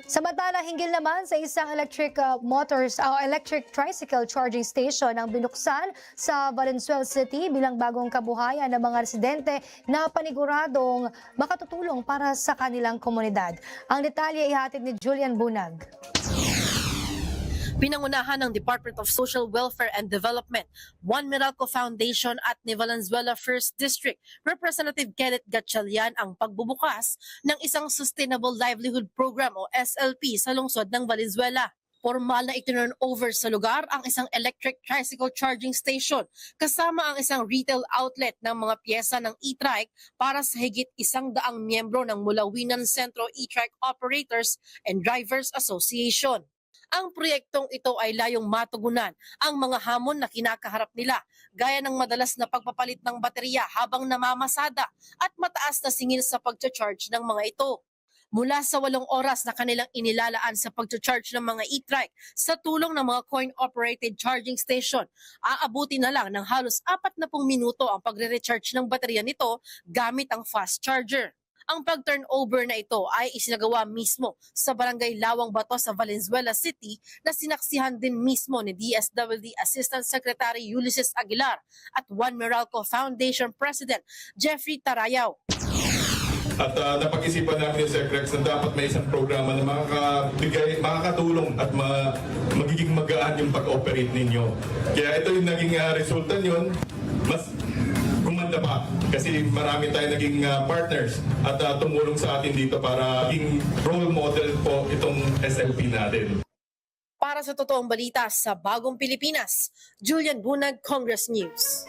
Samantala, hinggil naman sa isang electric electric tricycle charging station ang binuksan sa Valenzuela City bilang bagong kabuhayan ng mga residente na paniguradong makatutulong para sa kanilang komunidad. Ang detalye ihatid ni Julian Bunag. Pinangunahan ng Department of Social Welfare and Development, One Miracle Foundation at ni Valenzuela First District, Representative Kenneth Gatchalian ang pagbubukas ng isang Sustainable Livelihood Program o SLP sa lungsod ng Valenzuela. Formal na itinurn over sa lugar ang isang electric tricycle charging station kasama ang isang retail outlet ng mga piyesa ng e-trike para sa higit 100 miyembro ng Mulawinan Centro E-Trike Operators and Drivers Association. Ang proyektong ito ay layong matugunan ang mga hamon na kinakaharap nila gaya ng madalas na pagpapalit ng baterya habang namamasada at mataas na singil sa pagcha-charge ng mga ito. Mula sa 8 oras na kanilang inilalaan sa pagcha-charge ng mga e-trike sa tulong ng mga coin-operated charging station, aabuti na lang ng halos 40 minuto ang pagre-recharge ng baterya nito gamit ang fast charger. Ang pag-turnover na ito ay isinagawa mismo sa Barangay Lawang Bato sa Valenzuela City na sinaksihan din mismo ni DSWD Assistant Secretary Ulysses Aguilar at One Miracle Foundation President Jeffrey Tarayaw. At napag-isipan namin yung SecRex na dapat may isang programa na makakatulong at magiging magaan yung pag-operate ninyo. Kaya ito yung naging resulta nyon, mas gumanda pa kasi marami tayong naging partners at tumulong sa atin dito para maging role model po itong SLP natin. Para sa totoong balita sa Bagong Pilipinas, Julian Bunag, Congress News.